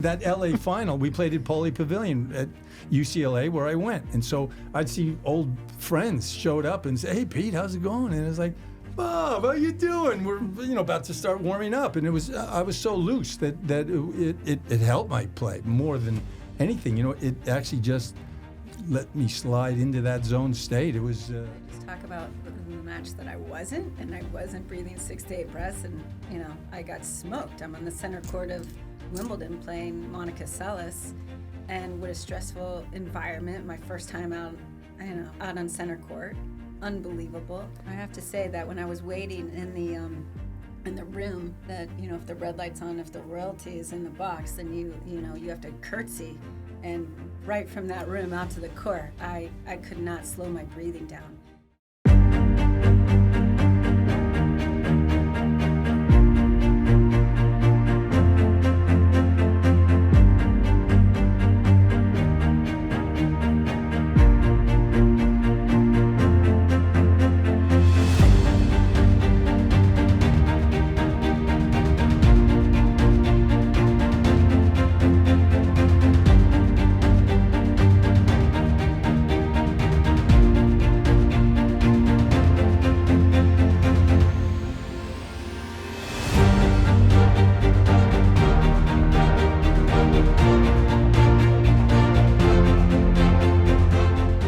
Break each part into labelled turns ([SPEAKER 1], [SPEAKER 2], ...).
[SPEAKER 1] That LA final, we played at Pauley Pavilion at UCLA where I went. And so I'd see old friends showed up and say, "Hey, Pete, how's it going?" And it's like, "Bob, how you doing? We're about to start warming up." And I was so loose that it helped my play more than anything. It actually just let me slide into that zone state. It was...
[SPEAKER 2] Just talk about the match that I wasn't breathing 6 to 8 breaths, and I got smoked. I'm on the center court of Wimbledon playing Monica Seles, and what a stressful environment. My first time out on center court. Unbelievable. I have to say that when I was waiting in the room, that if the red light's on, if the royalty is in the box, then you have to curtsy, and right from that room out to the court, I could not slow my breathing down.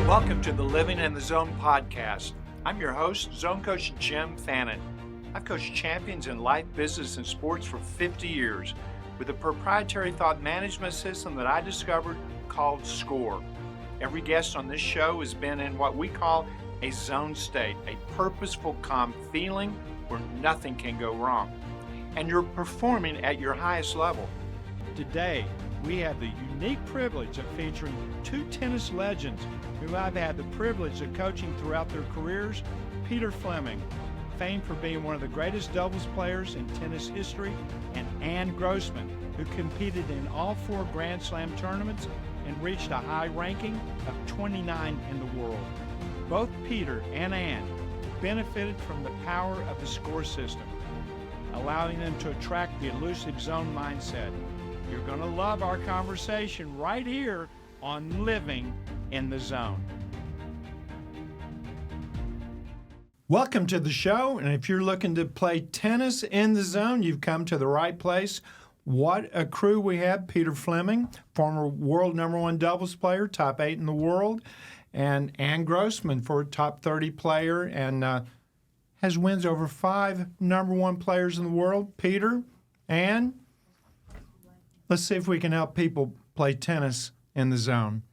[SPEAKER 3] Welcome to the Living in the Zone podcast. I'm your host, Zone Coach Jim Fannin. I've coached champions in life, business, and sports for 50 years with a proprietary thought management system that I discovered called S.C.O.R.E. Every guest on this show has been in what we call a zone state, a purposeful, calm feeling where nothing can go wrong. And you're performing at your highest level. Today, we have the unique privilege of featuring two tennis legends who I've had the privilege of coaching throughout their careers. Peter Fleming, famed for being one of the greatest doubles players in tennis history, and Ann Grossman, who competed in all 4 Grand Slam tournaments and reached a high ranking of 29 in the world. Both Peter and Ann benefited from the power of the S.C.O.R.E system, allowing them to attract the elusive zone mindset. You're going to love our conversation right here on Living in the Zone. Welcome to the show, and if you're looking to play tennis in the zone, you've come to the right place. What a crew we have. Peter Fleming, former world #1 doubles player, top 8 in the world, and Ann Grossman, for top 30 player, and has wins over 5 #1 players in the world. Peter, Ann, let's see if we can help people play tennis in the zone.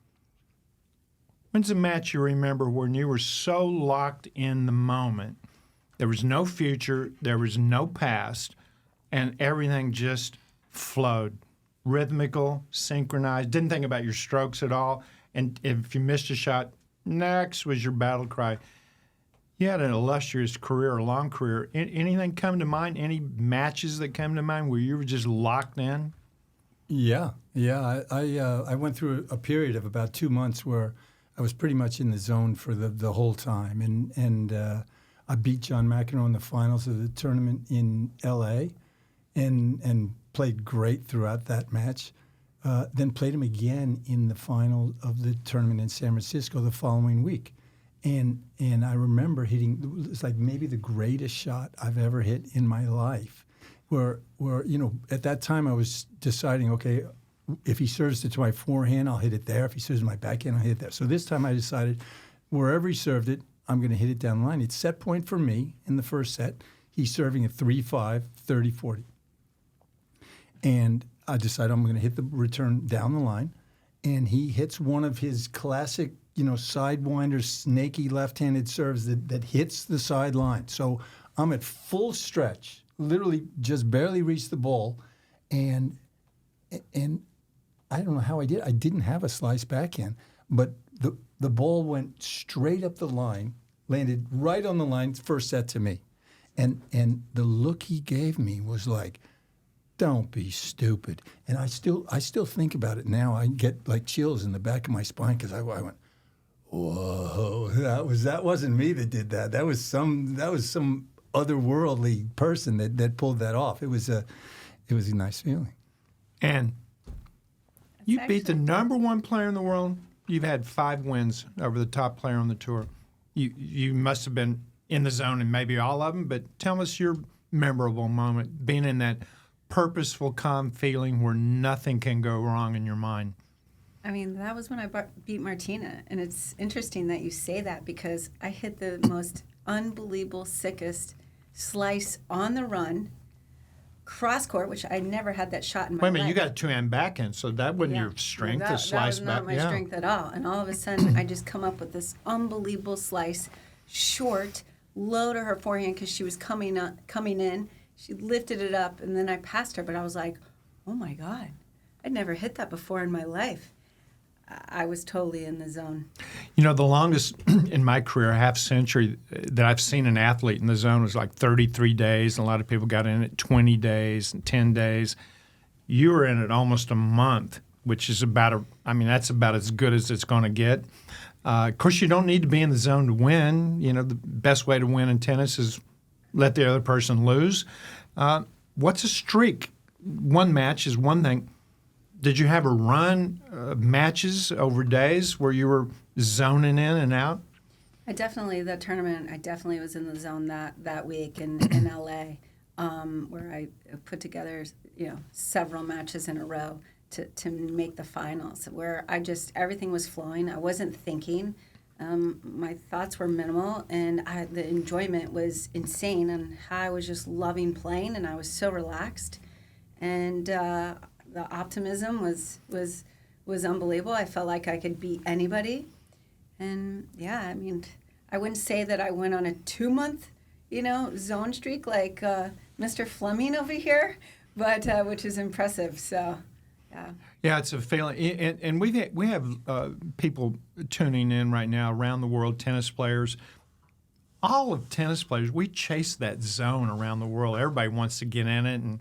[SPEAKER 3] When's a match you remember when you were so locked in the moment? There was no future, there was no past, and everything just flowed. Rhythmical, synchronized, didn't think about your strokes at all. And if you missed a shot, next was your battle cry. You had an illustrious career, a long career. Anything come to mind? Any matches that come to mind where you were just locked in?
[SPEAKER 1] Yeah. I went through a period of about 2 months where I was pretty much in the zone for the whole time, and I beat John McEnroe in the finals of the tournament in L.A. and played great throughout that match. Then played him again in the final of the tournament in San Francisco the following week, and I remember hitting, it's like maybe the greatest shot I've ever hit in my life. Where at that time I was deciding, okay, if he serves it to my forehand, I'll hit it there. If he serves my backhand, I'll hit it there. So this time I decided, wherever he served it, I'm going to hit it down the line. It's set point for me in the first set. He's serving at 3-5, 30-40. And I decided I'm going to hit the return down the line. And he hits one of his classic, sidewinder, snaky left-handed serves that hits the sideline. So I'm at full stretch, literally just barely reached the ball, and I don't know how I did. I didn't have a slice backhand, but the ball went straight up the line, landed right on the line, first set to me, and the look he gave me was like, "Don't be stupid." And I still think about it now. I get like chills in the back of my spine because I went, "Whoa, that wasn't me that did that. That was some otherworldly person that pulled that off." It was a nice feeling.
[SPEAKER 3] And You beat the number one player in the world. You've had 5 wins over the top player on the tour. You must have been in the zone in maybe all of them, but tell us your memorable moment, being in that purposeful, calm feeling where nothing can go wrong in your mind.
[SPEAKER 2] I mean, that was when I beat Martina, and it's interesting that you say that because I hit the most unbelievable, sickest slice on the run, cross court, which I never had that shot in my life.
[SPEAKER 3] Wait a minute, you got a 2-hand backhand, so that wasn't your strength to slice back.
[SPEAKER 2] That was not my strength at all. And all of a sudden, I just come up with this unbelievable slice, short, low to her forehand because she was coming in. She lifted it up, and then I passed her, but I was like, oh my God, I'd never hit that before in my life. I was totally in the zone.
[SPEAKER 3] You know, the longest in my career, half century, that I've seen an athlete in the zone was like 33 days, and a lot of people got in it 20 days and 10 days. You were in it almost a month, which is that's about as good as it's going to get. Of course, you don't need to be in the zone to win. You know, the best way to win in tennis is let the other person lose. What's a streak? One match is one thing. Did you have a run of matches over days where you were zoning in and out?
[SPEAKER 2] I definitely was in the zone that week in LA, where I put together, several matches in a row to make the finals, where everything was flowing. I wasn't thinking. My thoughts were minimal, and the enjoyment was insane, and how I was just loving playing, and I was so relaxed, and the optimism was unbelievable. I felt like I could beat anybody, and I wouldn't say that I went on a 2-month, zone streak like Mr. Fleming over here, but which is impressive. So.
[SPEAKER 3] Yeah, it's a feeling, and we have people tuning in right now around the world, tennis players. All of tennis players, we chase that zone around the world. Everybody wants to get in it, and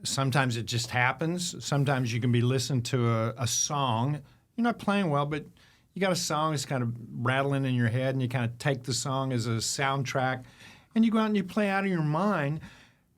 [SPEAKER 3] sometimes it just happens. Sometimes you can be listening to a song. You're not playing well, but you got a song that's kind of rattling in your head, and you kind of take the song as a soundtrack, and you go out and you play out of your mind,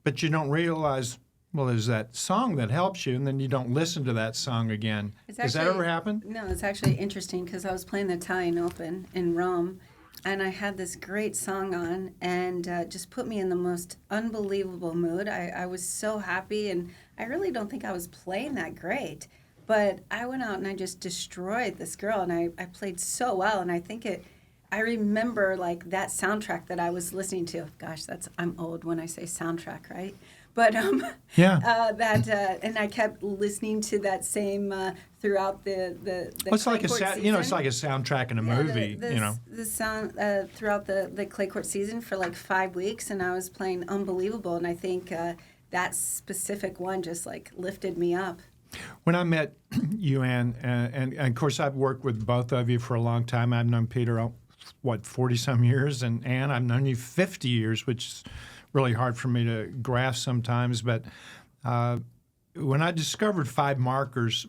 [SPEAKER 3] but you don't realize, well, there's that song that helps you, and then you don't listen to that song again. Does that ever happen?
[SPEAKER 2] No, it's actually interesting because I was playing the Italian Open in Rome, and I had this great song on, and just put me in the most unbelievable mood. I was so happy, and I really don't think I was playing that great. But I went out and I just destroyed this girl, and I played so well, and I remember like that soundtrack that I was listening to. Gosh, I'm old when I say soundtrack, right? But and I kept listening to that same throughout the
[SPEAKER 3] it's like
[SPEAKER 2] season.
[SPEAKER 3] It's like a soundtrack in a movie.
[SPEAKER 2] The sound throughout the clay court season for like 5 weeks, and I was playing unbelievable. And I think that specific one just like lifted me up.
[SPEAKER 3] When I met you, Ann, and of course I've worked with both of you for a long time. I've known Peter 40-some years, and Ann, I've known you 50 years, which is really hard for me to grasp sometimes. But when I discovered 5 markers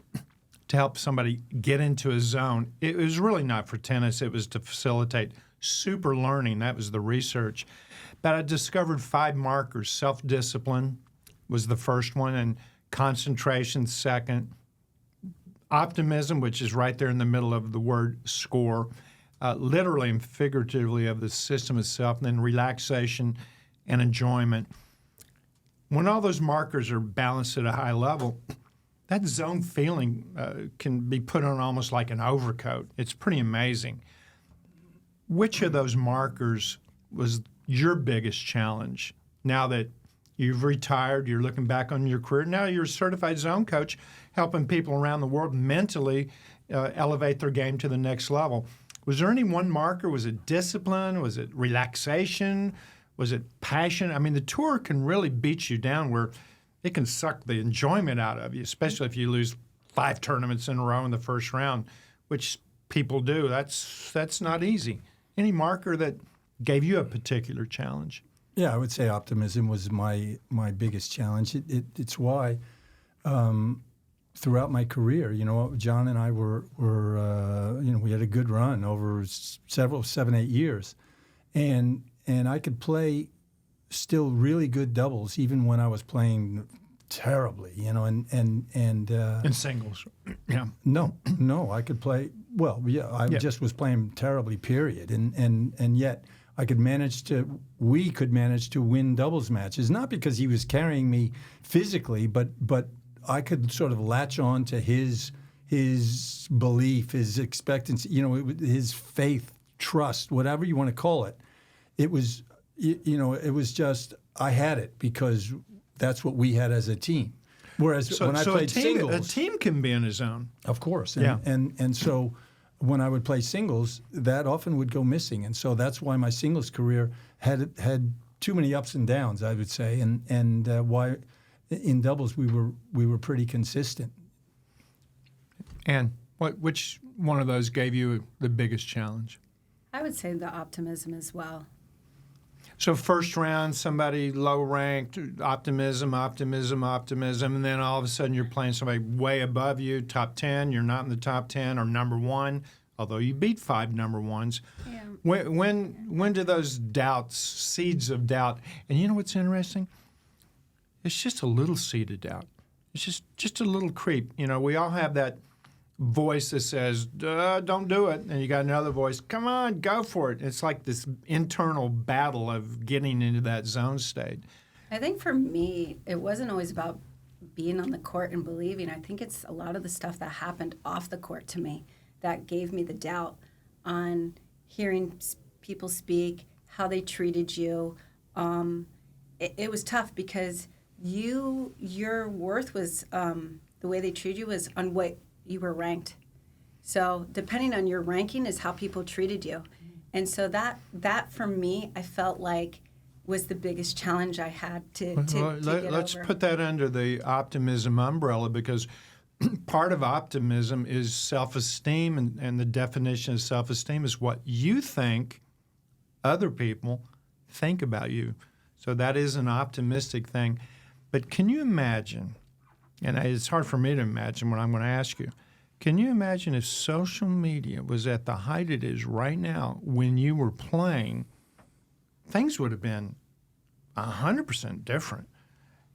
[SPEAKER 3] to help somebody get into a zone, it was really not for tennis. It was to facilitate super learning. That was the research. But I discovered 5 markers. Self-discipline was the first one, and concentration second. Optimism, which is right there in the middle of the word S.C.O.R.E, literally and figuratively of the system itself, and then relaxation and enjoyment. When all those markers are balanced at a high level, that zone feeling can be put on almost like an overcoat. It's pretty amazing. Which of those markers was your biggest challenge? Now that you've retired, you're looking back on your career, now you're a certified zone coach, helping people around the world mentally elevate their game to the next level. Was there any one marker? Was it discipline? Was it relaxation? Was it passion? I mean, the tour can really beat you down where it can suck the enjoyment out of you, especially if you lose 5 tournaments in a row in the first round, which people do. That's not easy. Any marker that gave you a particular challenge?
[SPEAKER 1] Yeah, I would say optimism was my biggest challenge. It's why throughout my career, John and I were we had a good run over 7, 8 years, and I could play still really good doubles even when I was playing terribly, and
[SPEAKER 3] in singles.
[SPEAKER 4] Yeah.
[SPEAKER 1] No, I could play well. Yeah, I just was playing terribly. Period. And yet we could manage to win doubles matches, not because he was carrying me physically, but I could sort of latch on to his belief, his expectancy, his faith, trust, whatever you want to call it. It was, it was just, I had it because that's what we had as a team. Whereas when I played singles,
[SPEAKER 4] a team can be in his own.
[SPEAKER 1] of course, and so when I would play singles, that often would go missing, and so that's why my singles career had too many ups and downs, I would say, and why in doubles we were pretty consistent.
[SPEAKER 4] And which one of those gave you the biggest challenge?
[SPEAKER 2] I would say the optimism as well.
[SPEAKER 4] So first round, somebody low ranked, optimism, and then all of a sudden you're playing somebody way above you, top 10. You're not in the top 10 or number 1, although you beat 5 number 1s.
[SPEAKER 2] Yeah.
[SPEAKER 4] When do those doubts, seeds of doubt? And you know what's interesting? It's just a little seed of doubt. It's just a little creep. We all have that voice that says, don't do it. And you got another voice, come on, go for it. It's like this internal battle of getting into that zone state.
[SPEAKER 2] I think for me, it wasn't always about being on the court and believing. I think it's a lot of the stuff that happened off the court to me that gave me the doubt on hearing people speak, how they treated you. It was tough because your worth was, the way they treated you was on what you were ranked. So depending on your ranking is how people treated you. And so that for me, I felt like was the biggest challenge I had to get
[SPEAKER 4] let's
[SPEAKER 2] over.
[SPEAKER 4] put that under the optimism umbrella, because part of optimism is self-esteem, and the definition of self-esteem is what you think other people think about you. So that is an optimistic thing. But can you imagine, and it's hard for me to imagine what I'm going to ask you, can you imagine if social media was at the height it is right now when you were playing, things would have been 100% different.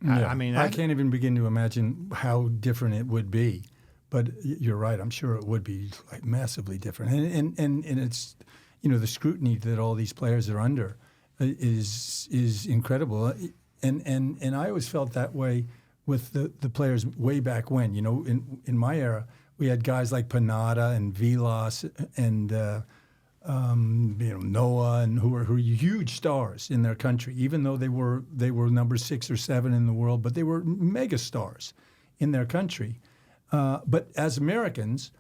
[SPEAKER 1] Yeah.
[SPEAKER 4] I mean,
[SPEAKER 1] I can't even begin to imagine how different it would be. But you're right. I'm sure it would be like massively different. And it's, the scrutiny that all these players are under is incredible. And I always felt that way with the players way back when. In my era, we had guys like Panada and Vilas and Noah, and who were huge stars in their country, even though they were number 6 or 7 in the world, but they were mega stars in their country. But as Americans,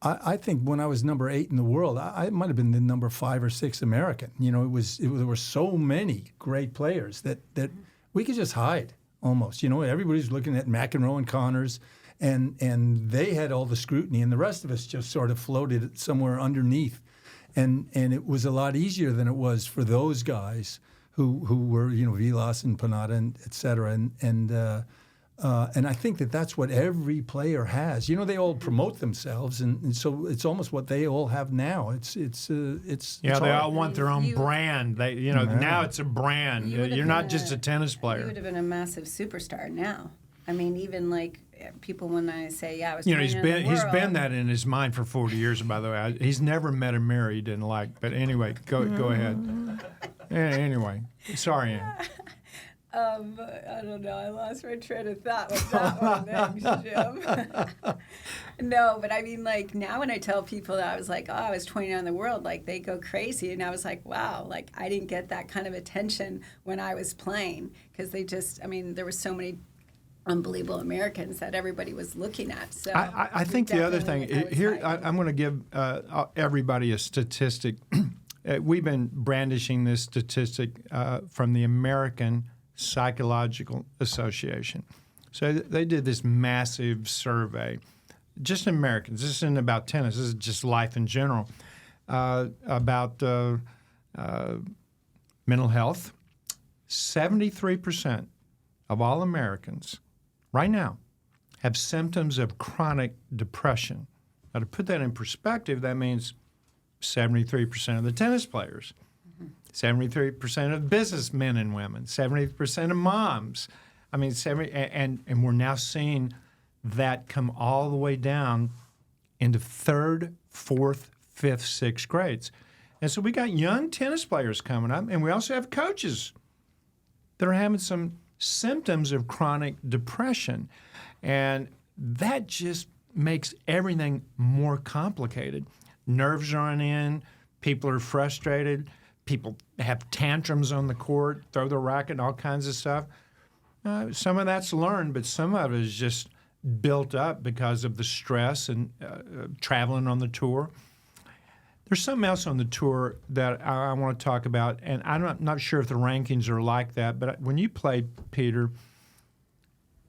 [SPEAKER 1] I think when I was number 8 in the world, I might have been the number 5 or 6 American. There were so many great players that we could just hide almost. Everybody's looking at McEnroe and Connors, and they had all the scrutiny, and the rest of us just sort of floated somewhere underneath. And it was a lot easier than it was for those guys who were, Vilas and Panada and et cetera. And I think that's what every player has. They all promote themselves, and so it's almost what they all have now. It's
[SPEAKER 4] they all want their own brand. They now it's a brand. You're not just a tennis player.
[SPEAKER 2] You would have been a massive superstar now. I mean, even like people when I say, I was.
[SPEAKER 4] He's been that in his mind for 40 years. By the way, he's never met a mirror he didn't like. But anyway, go ahead. Anyway, sorry, Ann.
[SPEAKER 2] I don't know. I lost my train of thought with that one. Thanks, Jim. No, but I mean, like, now when I tell people that I was like, I was 29 in the world, like, they go crazy. And I was like, wow, like, I didn't get that kind of attention when I was playing. Because there were so many unbelievable Americans that everybody was looking at. So
[SPEAKER 4] I think the other thing, here, I'm going to give everybody a statistic. We've been brandishing this statistic from the American Psychological Association. So they did this massive survey, just Americans. This isn't about tennis. This is just life in general, about mental health. 73% of all Americans right now have symptoms of chronic depression. Now, to put that in perspective, that means 73% of the tennis players, 73% of businessmen and women, 70% of moms. I mean, and we're now seeing that come all the way down into 3rd, 4th, 5th, 6th grades. And so we got young tennis players coming up, and we also have coaches that are having some symptoms of chronic depression. And that just makes everything more complicated. Nerves aren't in, people are frustrated, people have tantrums on the court, throw the racket, all kinds of stuff. Some of that's learned, but some of it is just built up because of the stress and traveling on the tour. There's something else on the tour that I want to talk about, and I'm not sure if the rankings are like that, but when you played, Peter,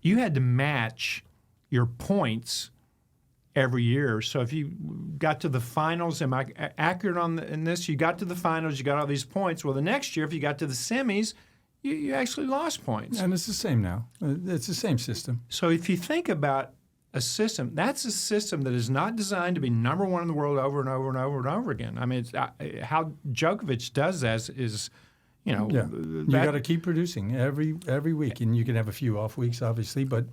[SPEAKER 4] you had to match your points every year. So if you got to the finals, am I accurate in this? You got to the finals, you got all these points. Well, the next year, if you got to the semis, you actually lost points.
[SPEAKER 1] And it's the same now. It's the same system.
[SPEAKER 4] So if you think about a system, that's a system that is not designed to be number one in the world over and over and over and over again. I mean, how Djokovic does that is, you know.
[SPEAKER 1] Yeah. You got to keep producing every week, and you can have a few off weeks, obviously, but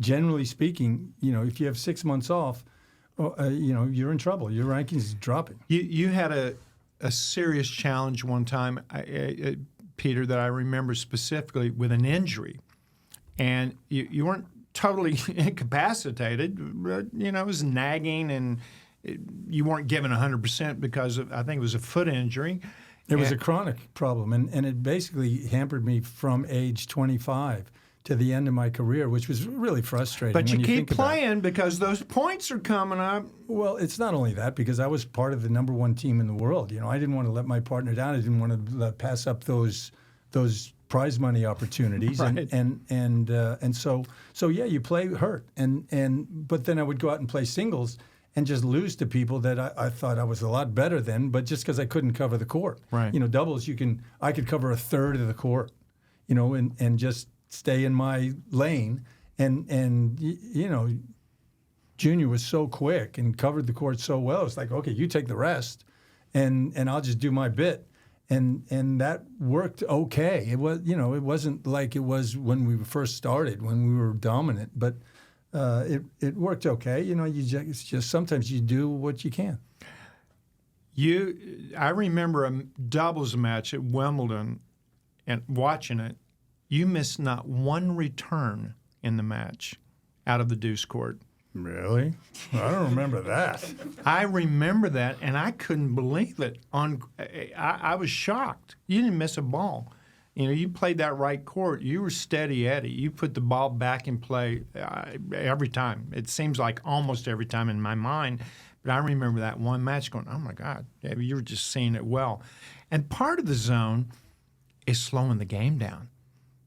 [SPEAKER 1] generally speaking, you know, if you have 6 months off, you know, you're in trouble. Your rankings is dropping.
[SPEAKER 4] You had a serious challenge one time, Peter, that I remember specifically with an injury, and you weren't totally incapacitated. You know, it was nagging, and you weren't given 100% because of, I think it was a foot injury.
[SPEAKER 1] It was a chronic problem, and it basically hampered me from age 25 to the end of my career, which was really frustrating.
[SPEAKER 4] But
[SPEAKER 1] when
[SPEAKER 4] you keep
[SPEAKER 1] think about it.
[SPEAKER 4] playing because those points are coming up.
[SPEAKER 1] Well, it's not only that, because I was part of the number one team in the world. You know, I didn't want to let my partner down. I didn't want to pass up those prize money opportunities,
[SPEAKER 4] Right.
[SPEAKER 1] and so yeah, you play hurt, but then I would go out and play singles and just lose to people that I thought I was a lot better than, but just because I couldn't cover the court.
[SPEAKER 4] Right.
[SPEAKER 1] You know, doubles I could cover a third of the court, you know, and just stay in my lane, and you know, Junior was so quick and covered the court so well. It's like, okay, you take the rest, and I'll just do my bit. And that worked okay. It was, you know, it wasn't like it was when we first started, when we were dominant, but it worked okay. You know, it's just sometimes you do what you can.
[SPEAKER 4] I remember a doubles match at Wimbledon, and watching it, you missed not one return in the match out of the deuce court.
[SPEAKER 1] Really? I don't remember that.
[SPEAKER 4] I remember that, and I couldn't believe it. I was shocked. You didn't miss a ball. You know, you played that right court. You were steady Eddie. You put the ball back in play every time. It seems like almost every time in my mind. But I remember that one match going, oh, my God, you were just seeing it well. And part of the zone is slowing the game down.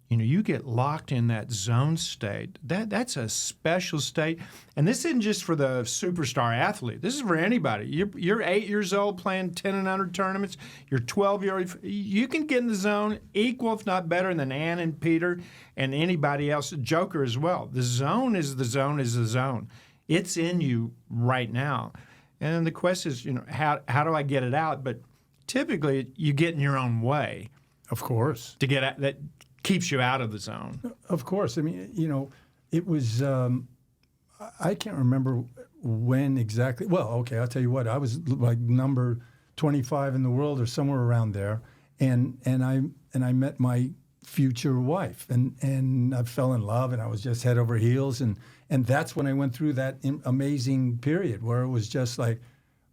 [SPEAKER 4] You know, you get locked in that zone state. That's a special state. And this isn't just for the superstar athlete. This is for anybody. You're 8 years old playing 10 and under tournaments. You're 12-year-old. You can get in the zone equal, if not better, than Ann and Peter and anybody else, Joker as well. The zone is the zone is the zone. It's in you right now. And the question is, you know, how do I get it out? But typically, you get in your own way.
[SPEAKER 1] Of course.
[SPEAKER 4] To get at that. Keeps you out of the zone.
[SPEAKER 1] Of course. I mean, you know, it was, I can't remember when exactly. Well, okay, I'll tell you what. I was like number 25 in the world or somewhere around there. And I met my future wife, and I fell in love, and I was just head over heels. And that's when I went through that amazing period where it was just like,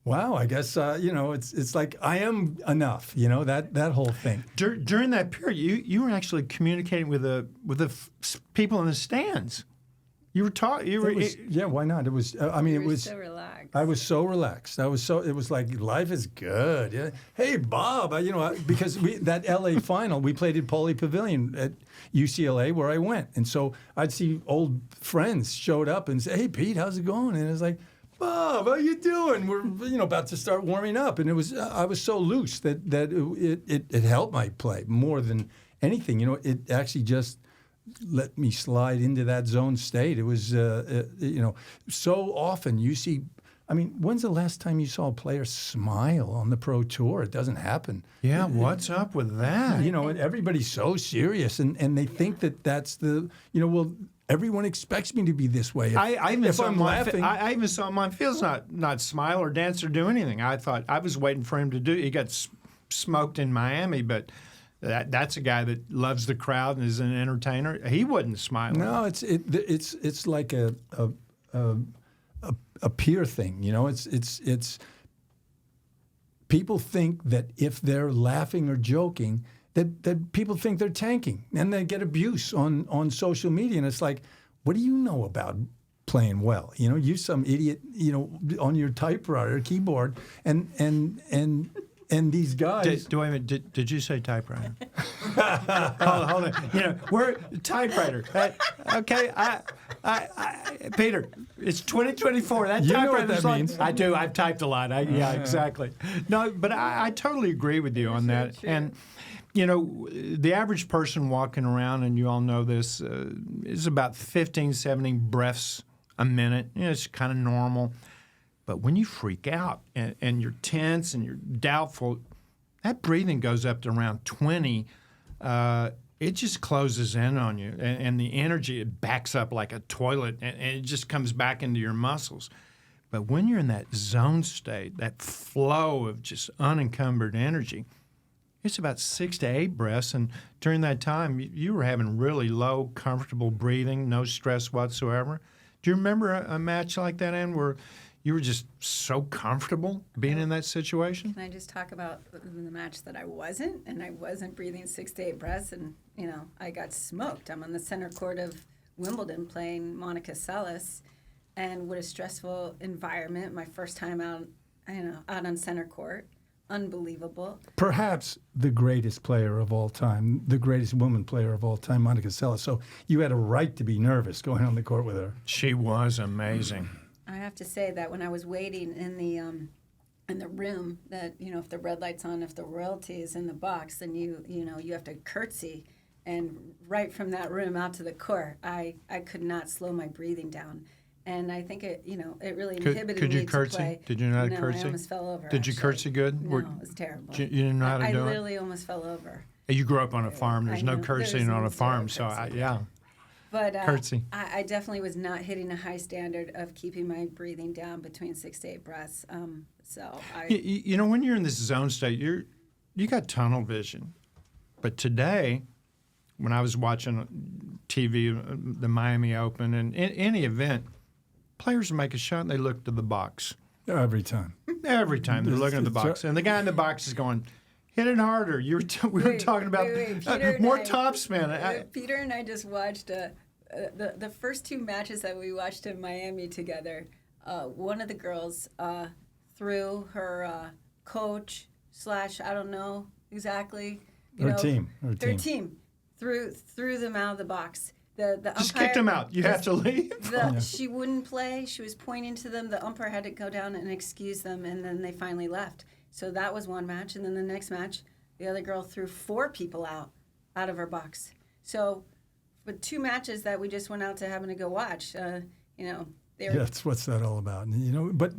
[SPEAKER 1] wow, I guess, you know, it's like I am enough, you know, that whole thing.
[SPEAKER 4] During that period, you were actually communicating with the people in the stands. You were talking.
[SPEAKER 1] Yeah, why not? It was. I mean, it was.
[SPEAKER 2] So relaxed.
[SPEAKER 1] I was so relaxed. It was like life is good. Yeah. Hey, Bob, you know, because that LA final we played at Pauley Pavilion at UCLA where I went, and so I'd see old friends showed up and say, "Hey, Pete, how's it going?" And it's like, Bob, how you doing? We're about to start warming up, and it was I was so loose that it helped my play more than anything. You know, it actually just let me slide into that zone state. It was you know, so often you see. I mean, when's the last time you saw a player smile on the pro tour? It doesn't happen.
[SPEAKER 4] Yeah, what's up with that?
[SPEAKER 1] You know, and everybody's so serious, and they think that that's the, you know, well, everyone expects me to be this way.
[SPEAKER 4] I even
[SPEAKER 1] if
[SPEAKER 4] saw
[SPEAKER 1] I'm
[SPEAKER 4] him
[SPEAKER 1] laughing,
[SPEAKER 4] I even saw him on fields not smile or dance or do anything. I thought I was waiting for him to do. He got smoked in Miami, but that's a guy that loves the crowd and is an entertainer. He wouldn't smile.
[SPEAKER 1] no, it's like a peer thing. You know, it's people think that if they're laughing or joking, that people think they're tanking, and they get abuse on social media. And it's like, what do you know about playing well? You know, you some idiot, you know, on your typewriter keyboard, and these guys.
[SPEAKER 4] Did you say typewriter? hold on. You know, we're typewriter. Okay, Peter, it's 2024. That
[SPEAKER 1] You know what
[SPEAKER 4] typewriter's
[SPEAKER 1] that means.
[SPEAKER 4] I do. I've typed a lot. Yeah, exactly. No, but I totally agree with you on that.
[SPEAKER 2] Sure.
[SPEAKER 4] And you know, the average person walking around, and you all know this, is about 15, 17 breaths a minute. You know, it's kind of normal. But when you freak out and you're tense and you're doubtful, that breathing goes up to around 20. It just closes in on you. And the energy, it backs up like a toilet, and it just comes back into your muscles. But when you're in that zone state, that flow of just unencumbered energy, it's about 6 to 8 breaths. And during that time, you were having really low, comfortable breathing, no stress whatsoever. Do you remember a match like that, Ann, where you were just so comfortable being in that situation?
[SPEAKER 2] Can I just talk about the match that I wasn't breathing 6 to 8 breaths, and you know, I got smoked. I'm on the center court of Wimbledon playing Monica Seles, and what a stressful environment. My first time out on center court. Unbelievable.
[SPEAKER 1] Perhaps the greatest player of all time, the greatest woman player of all time, Monica Seles. So you had a right to be nervous going on the court with her.
[SPEAKER 4] She was amazing.
[SPEAKER 2] I have to say that when I was waiting in the room, that you know, if the red light's on, if the royalty is in the box, then you have to curtsy, and right from that room out to the court, I could not slow my breathing down. And I think it really inhibited
[SPEAKER 4] could you
[SPEAKER 2] me
[SPEAKER 4] curtsy?
[SPEAKER 2] to play.
[SPEAKER 4] Did you know how to
[SPEAKER 2] No,
[SPEAKER 4] curtsy?
[SPEAKER 2] I almost fell over.
[SPEAKER 4] Did you
[SPEAKER 2] actually.
[SPEAKER 4] curtsy good?
[SPEAKER 2] No, it was terrible.
[SPEAKER 4] You didn't know how to do
[SPEAKER 2] I
[SPEAKER 4] it?
[SPEAKER 2] literally almost fell over.
[SPEAKER 4] You grew up on a farm. There's
[SPEAKER 2] I
[SPEAKER 4] no
[SPEAKER 2] know.
[SPEAKER 4] curtsying
[SPEAKER 2] There's
[SPEAKER 4] on a
[SPEAKER 2] no
[SPEAKER 4] farm, so
[SPEAKER 2] curtsy.
[SPEAKER 4] yeah.
[SPEAKER 2] But
[SPEAKER 4] Curtsy.
[SPEAKER 2] I definitely was not hitting a high standard of keeping my breathing down between 6 to 8 breaths.
[SPEAKER 4] You know, when you're in this zone state, you got tunnel vision. But today, when I was watching TV, the Miami Open, and any event, players make a shot and they look to the box.
[SPEAKER 1] Every time.
[SPEAKER 4] Every time they're looking at the box, and the guy in the box is going, "Hit it harder." We were talking about more topspin.
[SPEAKER 2] Peter and I just watched the first 2 matches that we watched in Miami together. One of the girls threw her coach / I don't know exactly.
[SPEAKER 1] Her team
[SPEAKER 2] threw them out of the box. The
[SPEAKER 4] Just
[SPEAKER 2] umpire
[SPEAKER 4] kicked them out. You have to leave.
[SPEAKER 2] She wouldn't play. She was pointing to them. The umpire had to go down and excuse them, and then they finally left. So that was one match. And then the next match, the other girl threw 4 people out of her box. So for 2 matches that we just went out to happen to go watch,
[SPEAKER 1] That's what's that all about? You know, but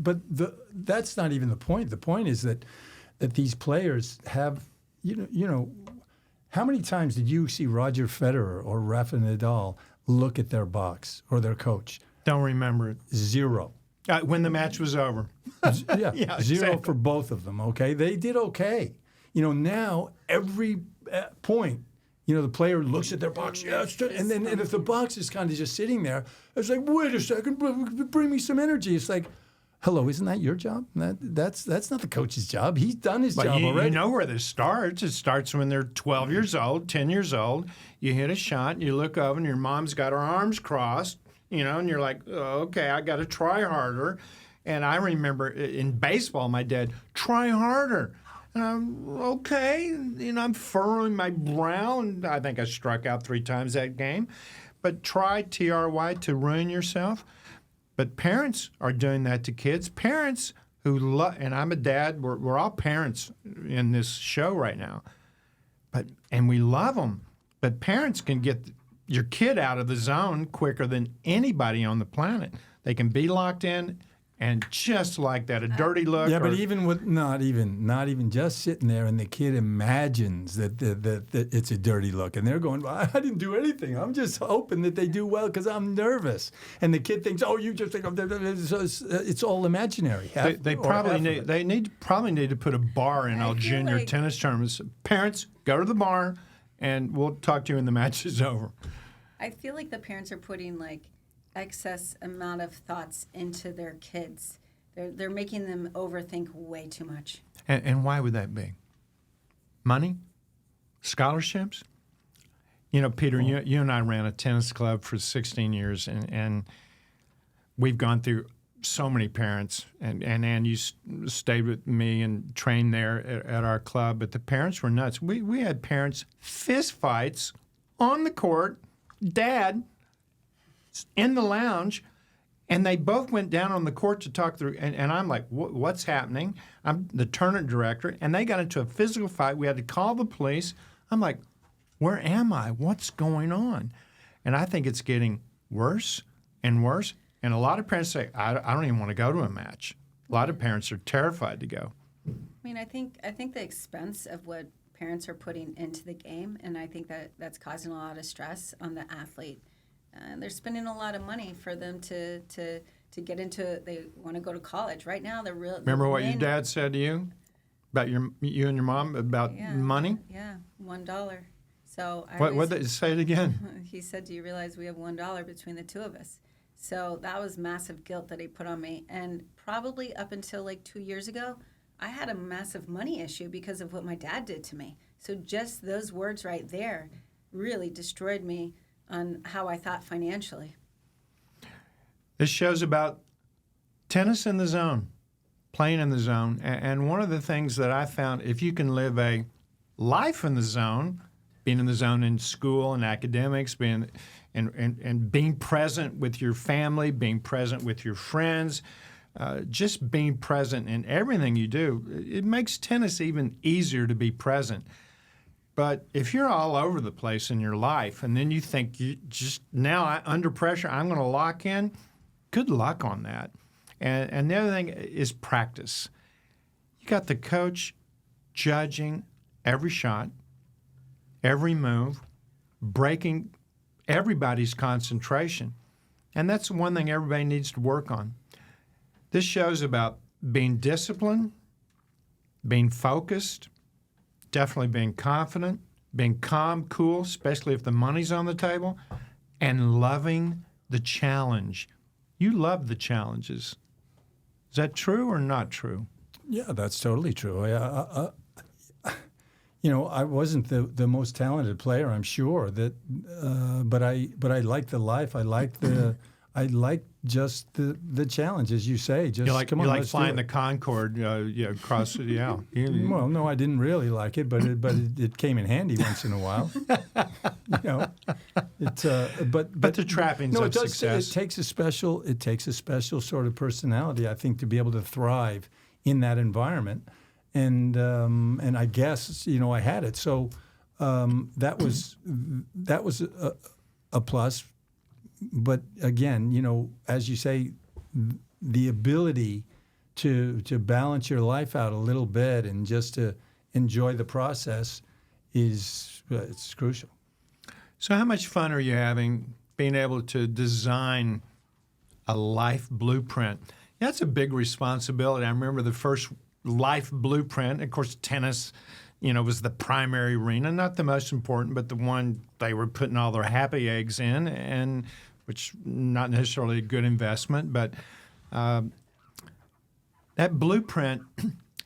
[SPEAKER 1] that's not even the point. The point is that these players have, you know, how many times did you see Roger Federer or Rafa Nadal look at their box or their coach?
[SPEAKER 4] Don't remember it.
[SPEAKER 1] 0.
[SPEAKER 4] When the match was over.
[SPEAKER 1] Yeah, 0
[SPEAKER 4] exactly.
[SPEAKER 1] for both of them, okay? They did okay. You know, now every point, you know, the player looks at their box, and if the box is kind of just sitting there, it's like, wait a second, bring me some energy. It's like, hello, isn't that your job? That's not the coach's job. He's done his job already.
[SPEAKER 4] You know where this starts. It starts when they're 12 years old, 10 years old. You hit a shot, and you look over, and your mom's got her arms crossed, you know, and you're like, oh, okay, I got to try harder. And I remember in baseball, my dad, try harder. And I'm, okay, you know, I'm furrowing my brow, and I think I struck out 3 times that game. But try, T-R-Y, to ruin yourself. But parents are doing that to kids. Parents who love, and I'm a dad, we're all parents in this show right now. And we love them. But parents can get your kid out of the zone quicker than anybody on the planet. They can be locked in And just like that, a dirty look.
[SPEAKER 1] Yeah, but
[SPEAKER 4] or-
[SPEAKER 1] even with not even just sitting there, and the kid imagines that it's a dirty look, and they're going, well, I didn't do anything. I'm just hoping that they do well because I'm nervous. And the kid thinks, oh, you just think it's all imaginary.
[SPEAKER 4] They probably need to put a bar in all
[SPEAKER 2] feel
[SPEAKER 4] junior
[SPEAKER 2] like-
[SPEAKER 4] tennis tournaments. Parents, go to the bar, and we'll talk to you when the match is over.
[SPEAKER 2] I feel like the parents are putting like excess amount of thoughts into their kids. They're making them overthink way too much.
[SPEAKER 4] And why would that be? Money? Scholarships? You know, Peter, you and I ran a tennis club for 16 years, and we've gone through so many parents. And Ann, you stayed with me and trained there at our club, but the parents were nuts. We had parents fist fights on the court, dad in the lounge, and they both went down on the court to talk through. And I'm like, what's happening? I'm the tournament director, and they got into a physical fight. We had to call the police. I'm like, where am I? What's going on? And I think it's getting worse and worse. And a lot of parents say, I don't even want to go to a match. A lot of parents are terrified to go.
[SPEAKER 2] I mean, I think the expense of what parents are putting into the game, and I think that's causing a lot of stress on the athlete. They're spending a lot of money for them to get into. They want to go to college right now.
[SPEAKER 4] Remember what your dad said to you about you and your mom about money?
[SPEAKER 2] Yeah, $1. So
[SPEAKER 4] What did they say it again?
[SPEAKER 2] He said, "Do you realize we have $1 between the two of us?" So that was massive guilt that he put on me. And probably up until like 2 years ago, I had a massive money issue because of what my dad did to me. So just those words right there really destroyed me on how I thought financially.
[SPEAKER 4] This show's about tennis in the zone, playing in the zone. And one of the things that I found, if you can live a life in the zone, being in the zone in school and academics, being and being present with your family, being present with your friends, just being present in everything you do, it makes tennis even easier to be present. But if you're all over the place in your life and then you think you just now under pressure, I'm going to lock in, good luck on that. And the other thing is practice. You got the coach judging every shot, every move, breaking everybody's concentration. And that's the one thing everybody needs to work on. This show's about being disciplined, being focused, definitely being confident, being calm, cool, especially if the money's on the table, and loving the challenge. You love the challenges. Is that true or not true?
[SPEAKER 1] Yeah, that's totally true. I wasn't the most talented player, I'm sure. But I like the life. I like just the challenge, as you say. Just
[SPEAKER 4] you like
[SPEAKER 1] let's
[SPEAKER 4] flying
[SPEAKER 1] do
[SPEAKER 4] the
[SPEAKER 1] it.
[SPEAKER 4] Concorde, across. Yeah.
[SPEAKER 1] Well, no, I didn't really like it, but it came in handy once in a while. But
[SPEAKER 4] the trappings
[SPEAKER 1] no,
[SPEAKER 4] of
[SPEAKER 1] it does.
[SPEAKER 4] success.
[SPEAKER 1] It takes a special sort of personality, I think, to be able to thrive in that environment. And I guess I had it. So that was a plus. But again, as you say, the ability to balance your life out a little bit and just to enjoy the process it's crucial.
[SPEAKER 4] So how much fun are you having being able to design a life blueprint? That's a big responsibility. I remember the first life blueprint. Of course, tennis, was the primary arena, not the most important, but the one they were putting all their happy eggs in, and which not necessarily a good investment, but that blueprint,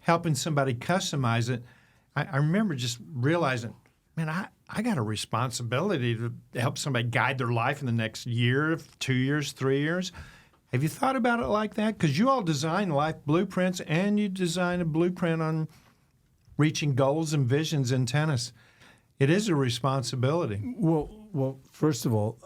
[SPEAKER 4] helping somebody customize it, I remember just realizing, man, I got a responsibility to help somebody guide their life in the next year, 2 years, 3 years. Have you thought about it like that? Because you all design life blueprints, and you design a blueprint on reaching goals and visions in tennis. It is a responsibility.
[SPEAKER 1] Well, first of all,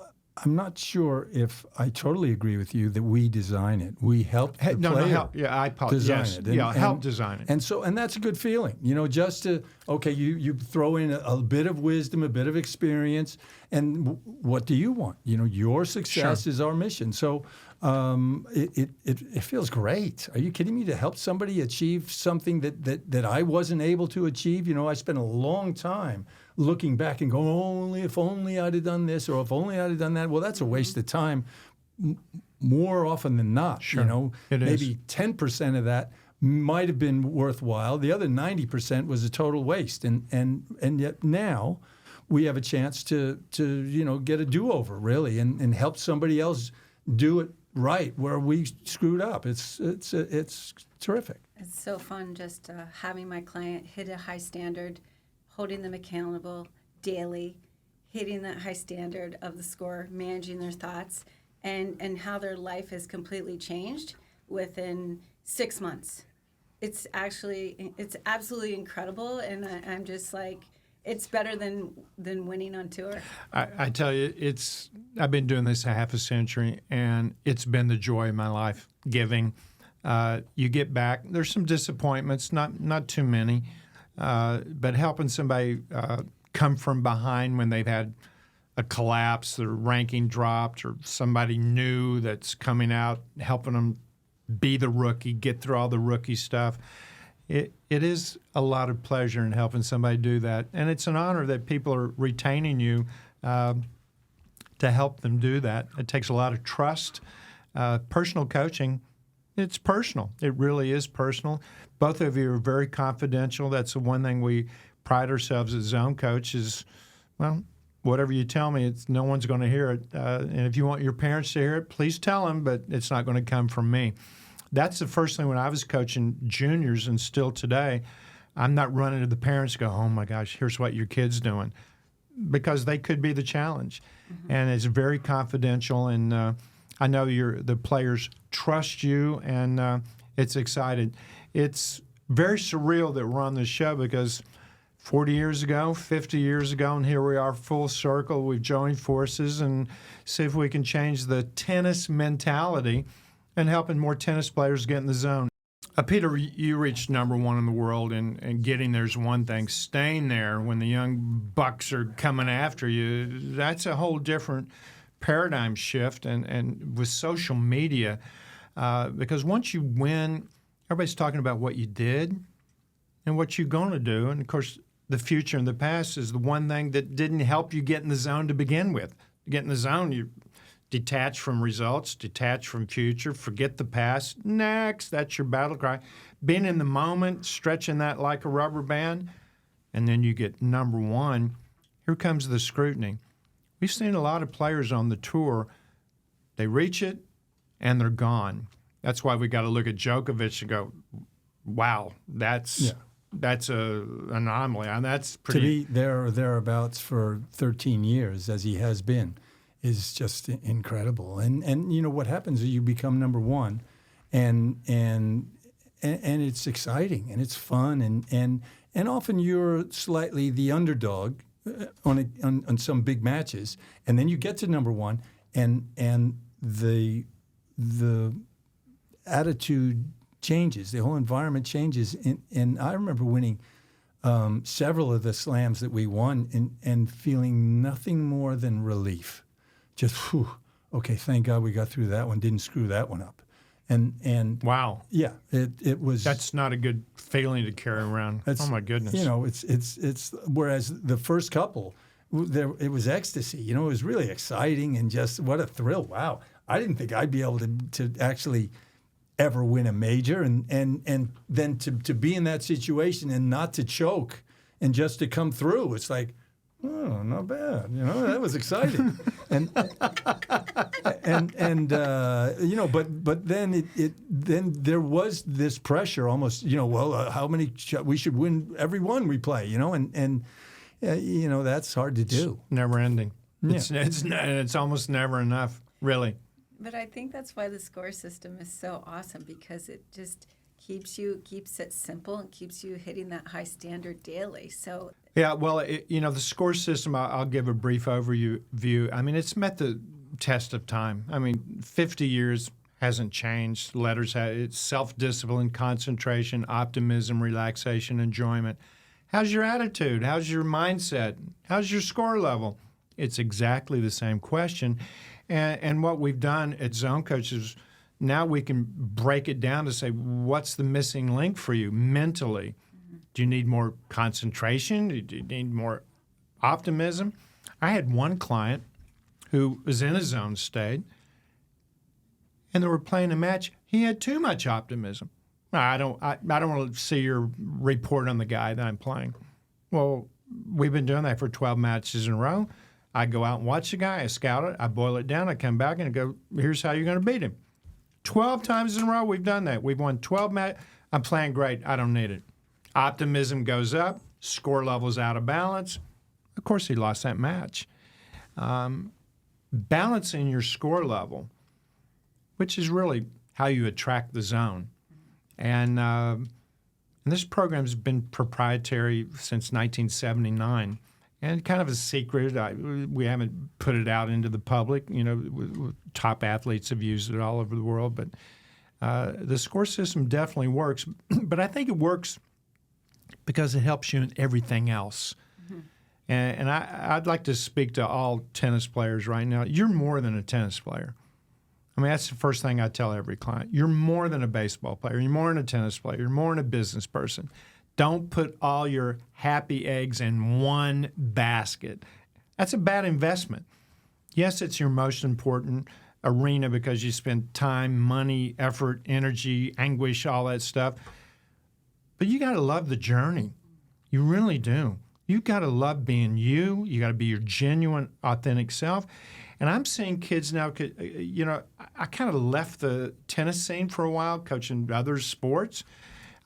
[SPEAKER 1] I'm not sure if I totally agree with you that we design it. We help the player
[SPEAKER 4] help. Yeah, I apologize.
[SPEAKER 1] design
[SPEAKER 4] Yes.
[SPEAKER 1] it.
[SPEAKER 4] Help design it.
[SPEAKER 1] And that's a good feeling. Just to, you throw in a bit of wisdom, a bit of experience, and what do you want? Your success
[SPEAKER 4] Sure.
[SPEAKER 1] is our mission. So it feels great. Are you kidding me? To help somebody achieve something that I wasn't able to achieve. You know, I spent a long time looking back and going, if only I'd have done this, or if only I'd have done that. Well, that's a waste of time more often than not.
[SPEAKER 4] Sure.
[SPEAKER 1] You know,
[SPEAKER 4] It is.
[SPEAKER 1] maybe 10% of that might have been worthwhile. The other 90% was a total waste. And yet now we have a chance to get a do-over, really, and help somebody else do it right where we screwed up. It's terrific.
[SPEAKER 2] It's so fun just having my client hit a high standard, holding them accountable daily, hitting that high standard of the score, managing their thoughts, and how their life has completely changed within 6 months. It's absolutely incredible, and I'm just like, it's better than winning on tour.
[SPEAKER 4] I tell you, I've been doing this a half a century, and it's been the joy of my life, giving. You get back. There's some disappointments, not too many, but helping somebody come from behind when they've had a collapse, their ranking dropped, or somebody new that's coming out, helping them be the rookie, get through all the rookie stuff. It is a lot of pleasure in helping somebody do that. And it's an honor that people are retaining you to help them do that. It takes a lot of trust. Personal coaching, it's personal. It really is personal. Both of you are very confidential. That's the one thing we pride ourselves as Zone Coach is, well, whatever you tell me, no one's going to hear it. And if you want your parents to hear it, please tell them, but it's not going to come from me. That's the first thing when I was coaching juniors, and still today, I'm not running to the parents and go, oh my gosh, here's what your kid's doing, because they could be the challenge. Mm-hmm. And it's very confidential, and I know the players trust you, and it's exciting. It's very surreal that we're on this show, because 40 years ago, 50 years ago, and here we are full circle. We've joined forces and see if we can change the tennis mentality and helping more tennis players get in the zone. Peter, you reached number one in the world, and getting there's one thing. Staying there when the young bucks are coming after you, that's a whole different paradigm shift. And with social media, because once you win, everybody's talking about what you did and what you're going to do. And, of course, the future and the past is the one thing that didn't help you get in the zone to begin with. To get in the zone, you detach from results, detach from future, forget the past. Next, that's your battle cry. Being in the moment, stretching that like a rubber band, and then you get number one. Here comes the scrutiny. We've seen a lot of players on the tour, they reach it, and they're gone. That's why we got to look at Djokovic and go, wow, that's an anomaly. And that's pretty...
[SPEAKER 1] To be there or thereabouts for 13 years, as he has been, is just incredible. And you know what happens is you become number one, and it's exciting and it's fun, and often you're slightly the underdog on some big matches, and then you get to number one, and the attitude changes, the whole environment changes, and I remember winning several of the slams that we won and feeling nothing more than relief. Just, whew, okay, thank God we got through that one, didn't screw that one up. And
[SPEAKER 4] wow.
[SPEAKER 1] Yeah, it was...
[SPEAKER 4] That's not a good feeling to carry around. Oh, my goodness.
[SPEAKER 1] You know, it's whereas the first couple, it was ecstasy. You know, it was really exciting and just what a thrill. Wow. I didn't think I'd be able to actually ever win a major, and then to be in that situation and not to choke and just to come through. It's like, oh, not bad. You know, that was exciting. and you know, but then then there was this pressure almost, you know, well, how many we should win every one we play, you know, and you know, that's hard to do.
[SPEAKER 4] It's never ending.
[SPEAKER 1] Yeah.
[SPEAKER 4] It's almost never enough, really.
[SPEAKER 2] But I think that's why the S.C.O.R.E system is so awesome, because it just keeps it simple and keeps you hitting that high standard daily. So
[SPEAKER 4] yeah, well, you know, the S.C.O.R.E system, I'll give a brief overview. I mean, it's met the test of time. I mean, 50 years hasn't changed. It's self-discipline, concentration, optimism, relaxation, enjoyment. How's your attitude? How's your mindset? How's your score level? It's exactly the same question. And what we've done at Zone Coach is now we can break it down to say, what's the missing link for you mentally? Do you need more concentration? Do you need more optimism? I had one client who was in a zone state, and they were playing a match. He had too much optimism. I don't want to see your report on the guy that I'm playing. Well, we've been doing that for 12 matches in a row. I go out and watch the guy. I scout it. I boil it down. I come back and go, here's how you're going to beat him. 12 times in a row we've done that. We've won 12 matches. I'm playing great. I don't need it. Optimism goes up. Score level's out of balance. Of course, he lost that match. Balancing your score level, which is really how you attract the zone. And this program's been proprietary since 1979, and kind of a secret. We haven't put it out into the public. You know, top athletes have used it all over the world, but the score system definitely works. But I think it works because it helps you in everything else. Mm-hmm. And I'd like to speak to all tennis players right now. You're more than a tennis player. I mean, that's the first thing I tell every client. You're more than a baseball player. You're more than a tennis player. You're more than a business person. Don't put all your happy eggs in one basket. That's a bad investment. Yes, it's your most important arena because you spend time, money, effort, energy, anguish, all that stuff. But you got to love the journey. You really do. You got to love being you. You got to be your genuine, authentic self. And I'm seeing kids now, you know, I kind of left the tennis scene for a while, coaching other sports.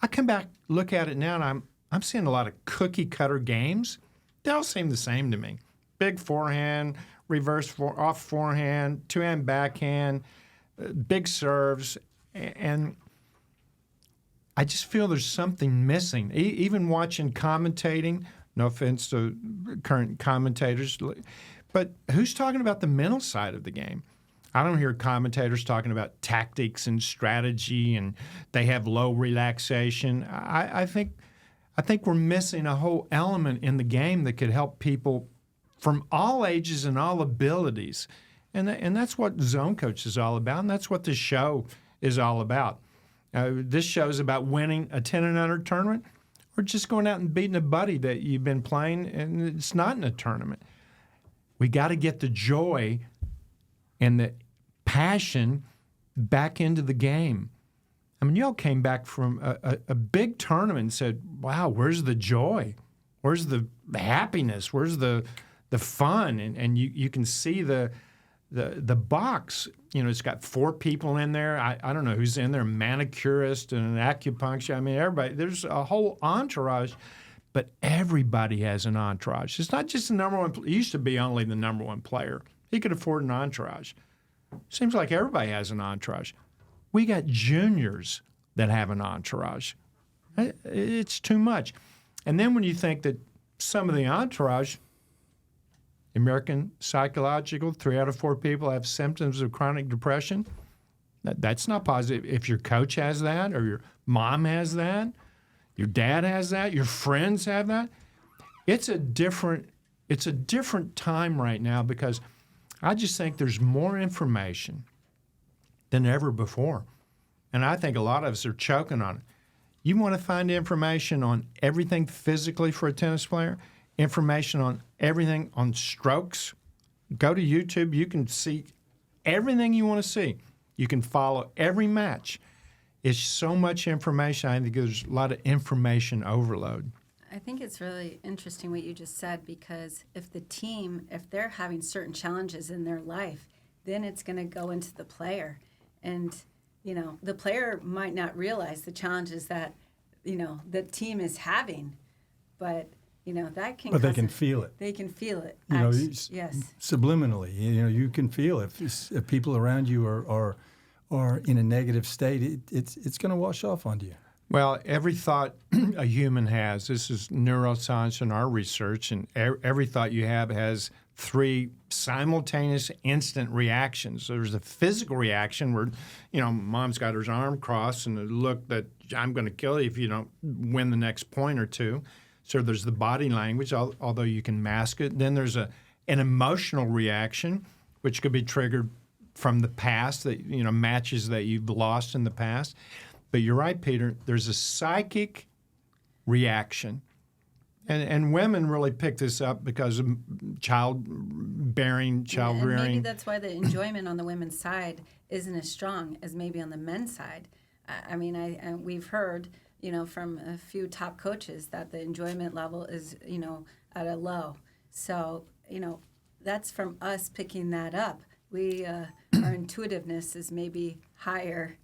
[SPEAKER 4] I come back, look at it now, and I'm seeing a lot of cookie-cutter games. They all seem the same to me. Big forehand, off forehand, two-hand backhand, big serves, and I just feel there's something missing. Even watching commentating, no offense to current commentators, but who's talking about the mental side of the game? I don't hear commentators talking about tactics and strategy, and they have low relaxation. I think we're missing a whole element in the game that could help people from all ages and all abilities, and that's what Zone Coach is all about, and that's what this show is all about. This show is about winning a 10 and under tournament, or just going out and beating a buddy that you've been playing, and it's not in a tournament. We got to get the joy and the passion back into the game. I mean, y'all came back from a big tournament and said, wow, where's the joy? Where's the happiness? Where's the fun? And you can see the box. You know, it's got 4 people in there. I don't know who's in there, a manicurist and an acupuncture. I mean, everybody. There's a whole entourage. But everybody has an entourage. It's not just the number one. It used to be only the number one player. He could afford an entourage. Seems like everybody has an entourage. We got juniors that have an entourage. It's too much. And then when you think that some of the entourage, American Psychological, 3 out of 4 people have symptoms of chronic depression. That's not positive. If your coach has that, or your mom has that, your dad has that, your friends have that. It's a different time right now because I just think there's more information than ever before. And I think a lot of us are choking on it. You want to find information on everything physically for a tennis player, information on everything on strokes, go to YouTube. You can see everything you want to see. You can follow every match. It's so much information. I think there's a lot of information overload.
[SPEAKER 2] I think it's really interesting what you just said, because if they're having certain challenges in their life, then it's going to go into the player. And, you know, the player might not realize the challenges that, you know, the team is having, but, you know, that can.
[SPEAKER 1] But they can feel it.
[SPEAKER 2] They can feel it.
[SPEAKER 1] You know,
[SPEAKER 2] yes.
[SPEAKER 1] Subliminally, you know, you can feel if people around you are in a negative state, it's going to wash off onto you.
[SPEAKER 4] Well, every thought a human has, this is neuroscience and our research, and every thought you have has 3 simultaneous instant reactions. There's a physical reaction where, you know, mom's got her arm crossed and the look that I'm going to kill you if you don't win the next point or two. So there's the body language, although you can mask it. Then there's an emotional reaction which could be triggered from the past, that matches that you've lost in the past. But you're right, Peter. There's a psychic reaction, and women really pick this up because of childbearing, child
[SPEAKER 2] And
[SPEAKER 4] rearing.
[SPEAKER 2] maybe that's why the enjoyment on the women's side isn't as strong as maybe on the men's side. I mean, we've heard, from a few top coaches that the enjoyment level is, at a low. So, that's from us picking that up. Our intuitiveness is maybe higher.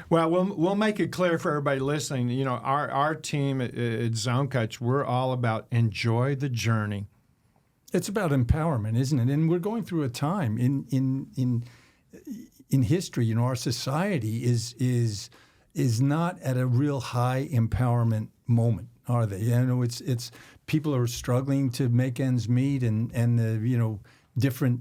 [SPEAKER 4] Well, we'll make it clear for everybody listening. Our team at Zone Coach, we're all about enjoy the journey.
[SPEAKER 1] It's about empowerment, isn't it? And we're going through a time in history. Our society is not at a real high empowerment moment, are they? It's people are struggling to make ends meet, and the different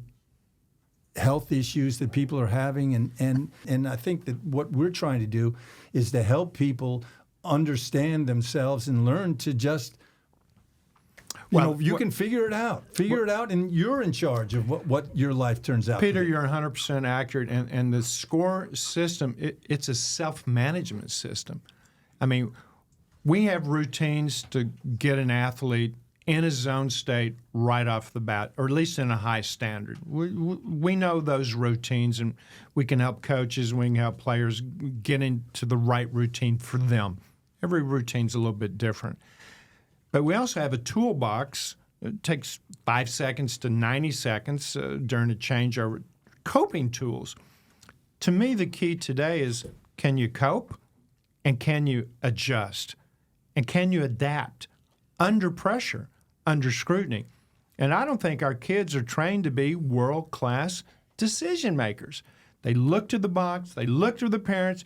[SPEAKER 1] health issues that people are having, and I think that what we're trying to do is to help people understand themselves and learn to just you can figure it out, and you're in charge of what your life turns out.
[SPEAKER 4] Peter,
[SPEAKER 1] to be.
[SPEAKER 4] you're 100% accurate, and the S.C.O.R.E system, it's a self-management system. I mean, we have routines to get an athlete in a zone state right off the bat, or at least in a high standard. We know those routines, and we can help coaches, we can help players get into the right routine for them. Every routine's a little bit different. But we also have a toolbox. It takes 5 seconds to 90 seconds during a change over coping tools. To me, the key today is, can you cope, and can you adjust, and can you adapt under pressure, under scrutiny? And I don't think our kids are trained to be world-class decision makers. They look to the box, they look to the parents.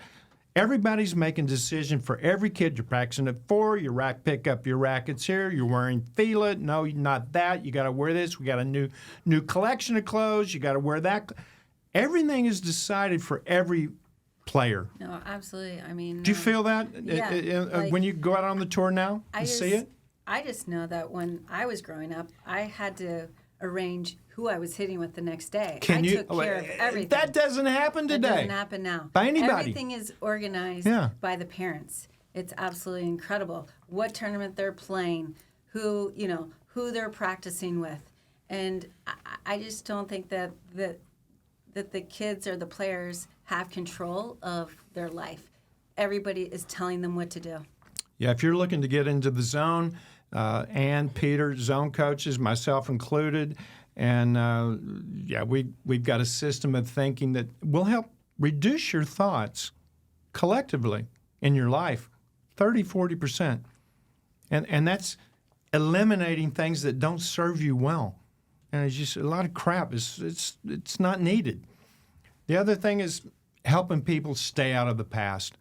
[SPEAKER 4] Everybody's making a decision for every kid. You're practicing at 4, pick up your rackets here, you're wearing feel it, no, not that, you got to wear this, we got a new collection of clothes, you got to wear that. Everything is decided for every player.
[SPEAKER 2] No, absolutely. I mean,
[SPEAKER 4] do you feel that when you go out on the tour now and see it?
[SPEAKER 2] I just know that when I was growing up, I had to arrange who I was hitting with the next day. I took care of everything.
[SPEAKER 4] That doesn't happen today.
[SPEAKER 2] That doesn't happen now.
[SPEAKER 4] By anybody.
[SPEAKER 2] Everything is organized by the parents. It's absolutely incredible what tournament they're playing, who they're practicing with, and I just don't think that the kids or the players have control of their life. Everybody is telling them what to do.
[SPEAKER 4] Yeah, if you're looking to get into the zone, and Peter, zone coaches, myself included, and we've got a system of thinking that will help reduce your thoughts collectively in your life 30, 40%. And that's eliminating things that don't serve you well. And it's just a lot of crap. It's not needed. The other thing is helping people stay out of the past.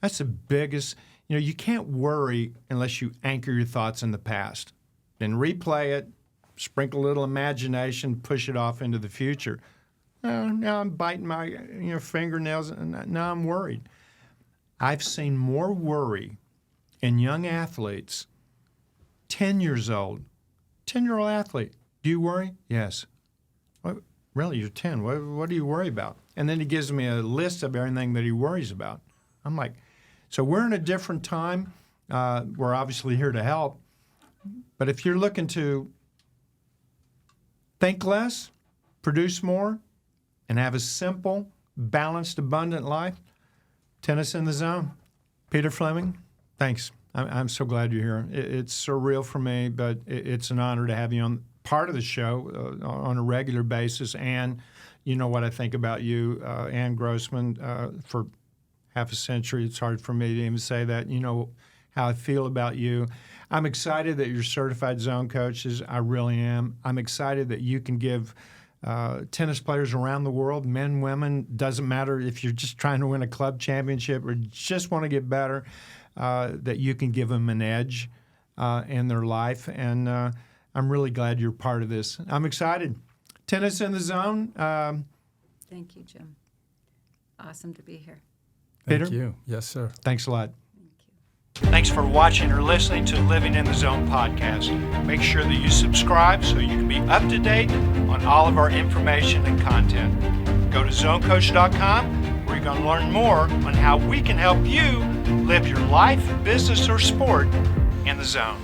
[SPEAKER 4] That's the biggest. You can't worry unless you anchor your thoughts in the past. Then replay it, sprinkle a little imagination, push it off into the future. Now I'm biting my fingernails, and now I'm worried. I've seen more worry in young athletes, 10 years old, 10-year-old athlete. Do you worry? Yes. What? Really, you're 10. What do you worry about? And then he gives me a list of everything that he worries about. I'm like, so we're in a different time. We're obviously here to help. But if you're looking to think less, produce more, and have a simple, balanced, abundant life, Tennis in the Zone. Peter Fleming, thanks. I'm so glad you're here. It's surreal for me, but it's an honor to have you on part of the show on a regular basis. And you know what I think about you and Grossman for half a century. It's hard for me to even say that. You know how I feel about you. I'm excited that you're certified zone coaches. I really am. I'm excited that you can give tennis players around the world, men, women, doesn't matter if you're just trying to win a club championship or just want to get better, that you can give them an edge in their life. And I'm really glad you're part of this. I'm excited. Tennis in the Zone.
[SPEAKER 2] Thank you, Jim. Awesome to be here.
[SPEAKER 4] Peter?
[SPEAKER 1] Thank you. Yes, sir.
[SPEAKER 4] Thanks a lot.
[SPEAKER 2] Thank you.
[SPEAKER 3] Thanks for watching or listening to Living in the Zone podcast. Make sure that you subscribe so you can be up to date on all of our information and content. Go to zonecoach.com where you're going to learn more on how we can help you live your life, business, or sport in the zone.